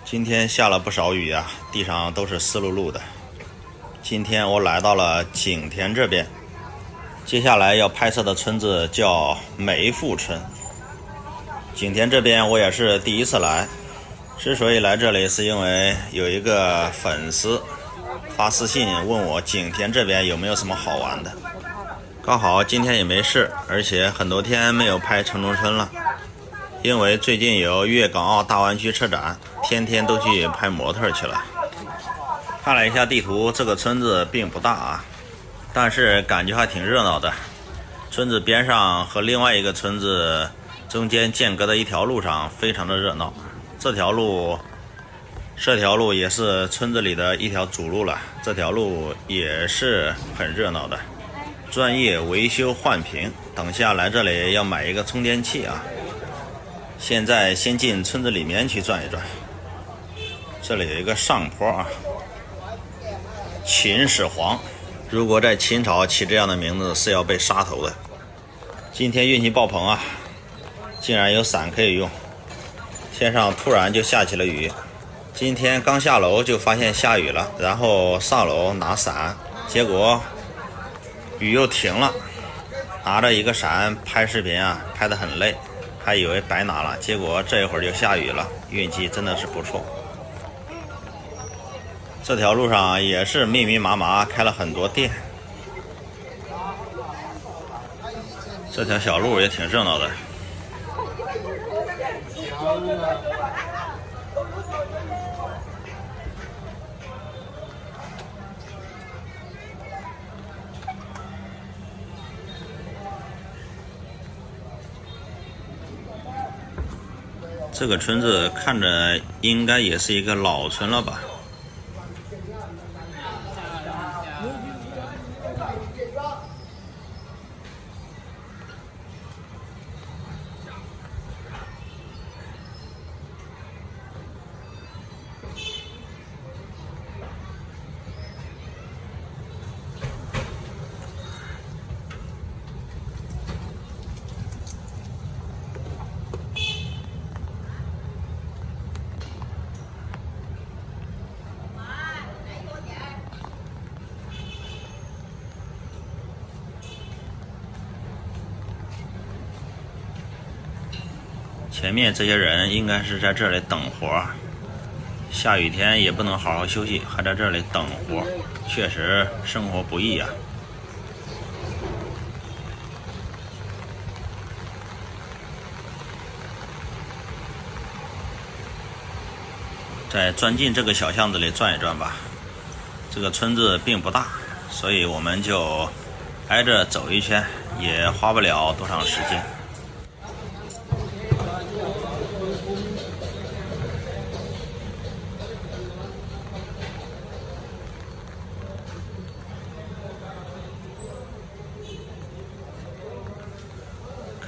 今天下了不少雨啊，地上都是湿漉漉的。今天我来到了景田这边，接下来要拍摄的村子叫梅富村。景田这边我也是第一次来，之所以来这里是因为有一个粉丝发私信问我景田这边有没有什么好玩的。刚好今天也没事，而且很多天没有拍城中村了，因为最近有粤港澳大湾区车展，天天都去拍模特去了。看了一下地图，这个村子并不大啊，但是感觉还挺热闹的。村子边上和另外一个村子中间间隔的一条路上非常的热闹，这条路也是村子里的一条主路了，这条路也是很热闹的。专业维修换屏，等下来这里要买一个充电器啊。现在先进村子里面去转一转，这里有一个上坡啊，秦始皇，如果在秦朝起这样的名字是要被杀头的。今天运气爆棚啊，竟然有伞可以用，天上突然就下起了雨。今天刚下楼就发现下雨了，然后上楼拿伞，结果雨又停了，拿着一个伞拍视频啊，拍得很累，还以为白拿了，结果这一会儿就下雨了，运气真的是不错。这条路上也是密密麻麻开了很多店，这条小路也挺热闹的。这个村子看着应该也是一个老村了吧。前面这些人应该是在这里等活，下雨天也不能好好休息，还在这里等活，确实生活不易啊。再钻进这个小巷子里转一转吧。这个村子并不大，所以我们就挨着走一圈，也花不了多长时间。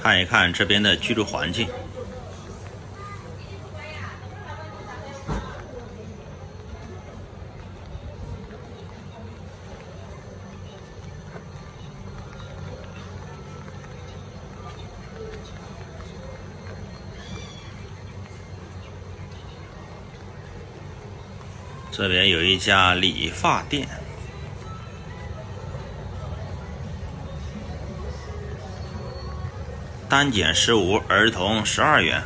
看一看这边的居住环境。这边有一家理发店，单剪15，儿童12元。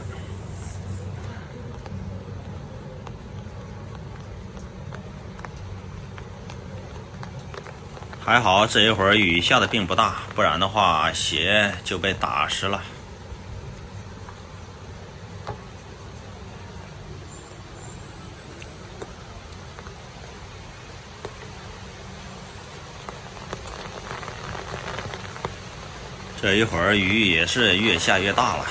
还好这一会儿雨下的并不大，不然的话鞋就被打湿了。这一会儿雨也是越下越大了。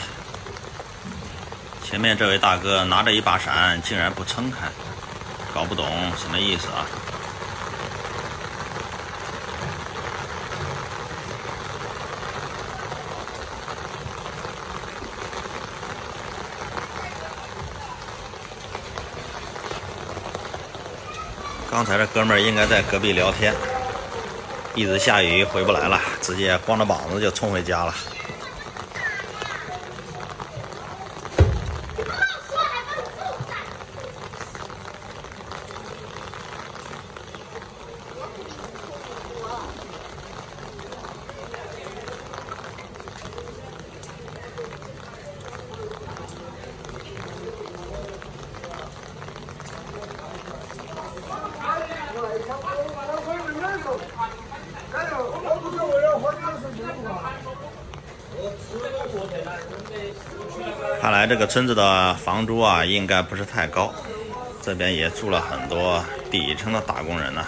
前面这位大哥拿着一把伞，竟然不撑开，搞不懂什么意思啊！刚才这哥们儿应该在隔壁聊天，一直下雨回不来了，直接光着膀子就冲回家了。看来这个村子的房租啊，应该不是太高，这边也住了很多底层的打工人呢。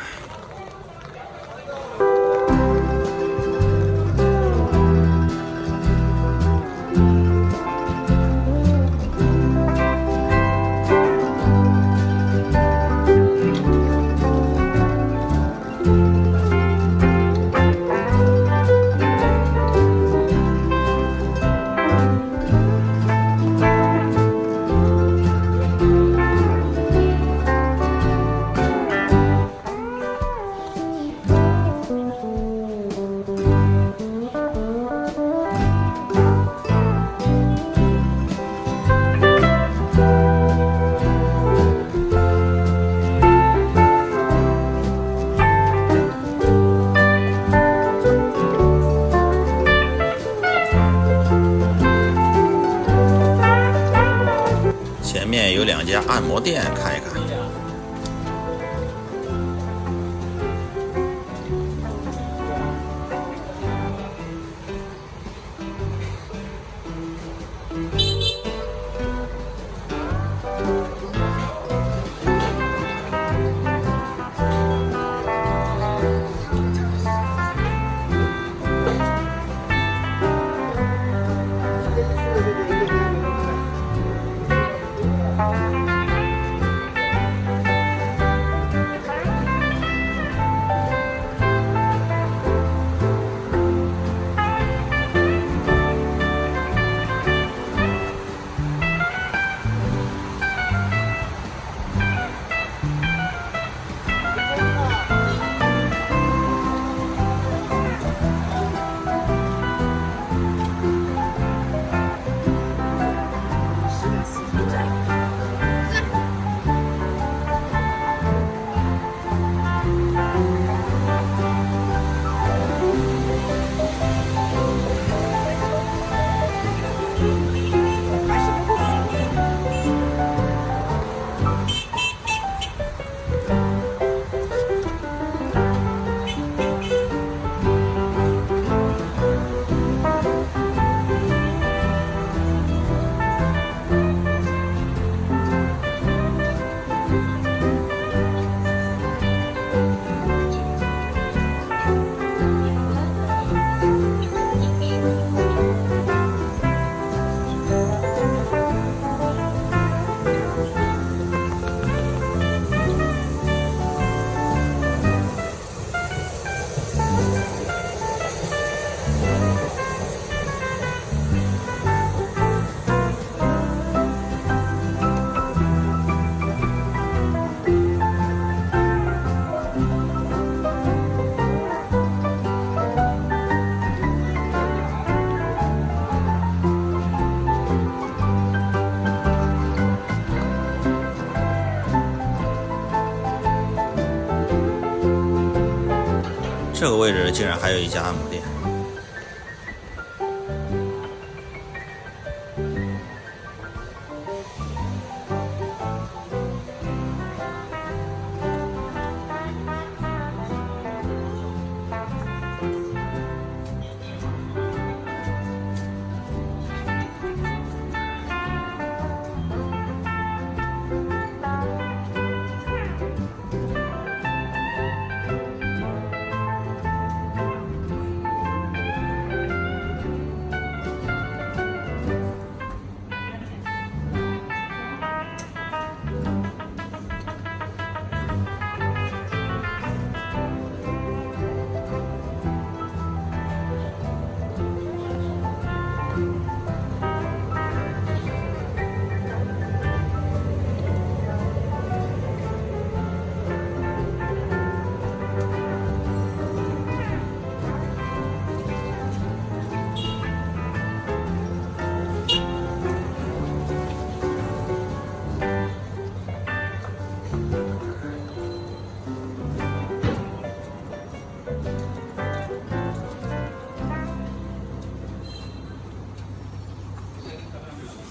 前面有2家按摩店，看一看。这个位置竟然还有一家按摩店。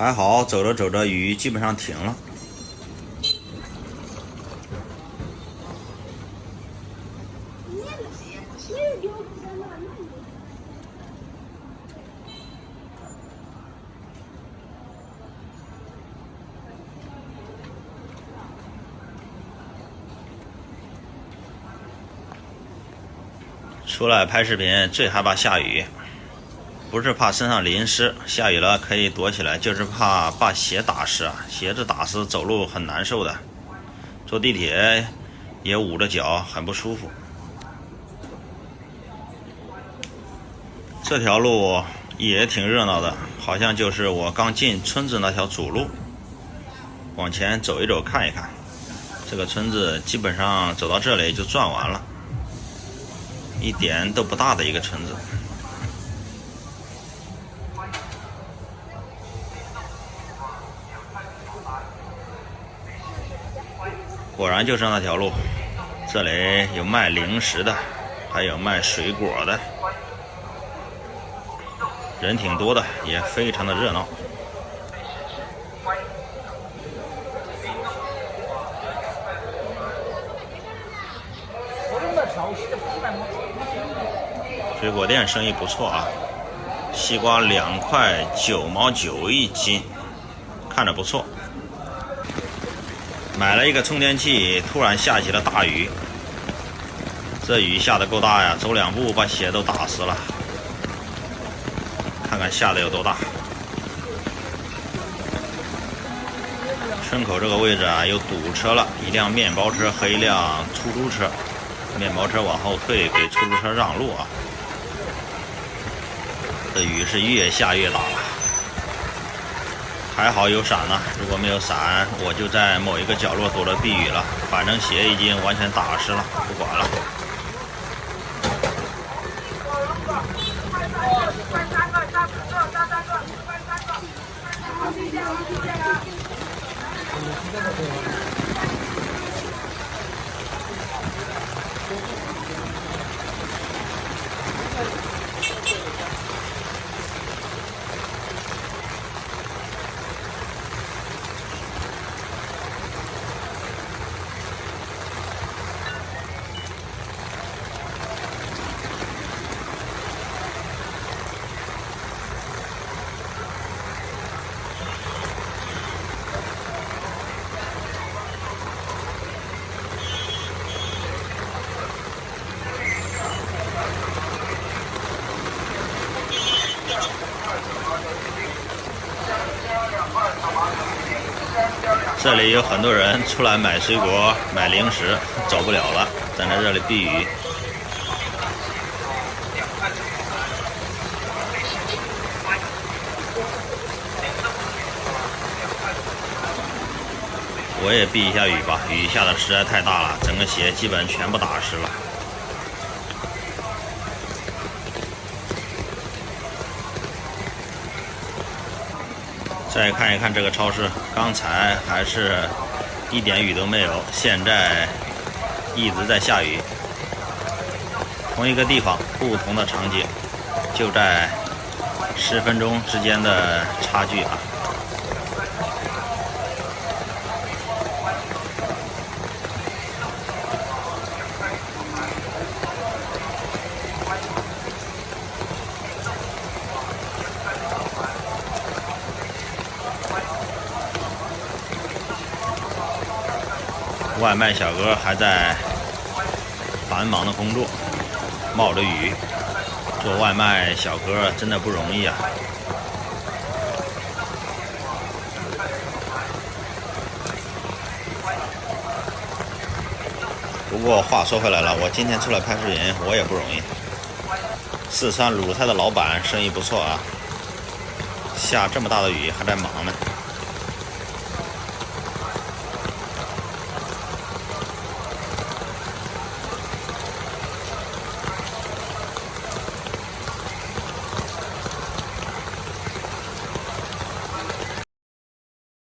还好，走着走着雨基本上停了。出来拍视频最害怕下雨，不是怕身上淋湿，下雨了可以躲起来，就是怕把鞋打湿啊，鞋子打湿走路很难受的，坐地铁也捂着脚，很不舒服。这条路也挺热闹的，好像就是我刚进村子那条主路。往前走一走看一看，这个村子基本上走到这里就转完了，一点都不大的一个村子。果然就是那条路，这里有卖零食的，还有卖水果的，人挺多的，也非常的热闹。水果店生意不错啊，西瓜2块9毛9一斤，看着不错。买了一个充电器，突然下起了大雨，这雨下得够大呀，走2步把鞋都打湿了。看看下得有多大。村口这个位置啊，又堵车了，一辆面包车和一辆出租车。面包车往后退，给出租车让路啊。这雨是越下越大了，还好有伞呢，如果没有伞，我就在某一个角落躲着避雨了。反正鞋已经完全打湿了，不管了。这里有很多人出来买水果、买零食，走不了了，站在这里避雨。我也避一下雨吧，雨下的实在太大了，整个鞋基本全部打湿了。再看一看这个超市，刚才还是一点雨都没有，现在一直在下雨。同一个地方，不同的场景，就在10分钟之间的差距啊。外卖小哥还在繁忙的工作，冒着雨做外卖小哥真的不容易啊。不过话说回来了，我今天出来拍视频我也不容易。四川鲁菜的老板生意不错啊，下这么大的雨还在忙呢。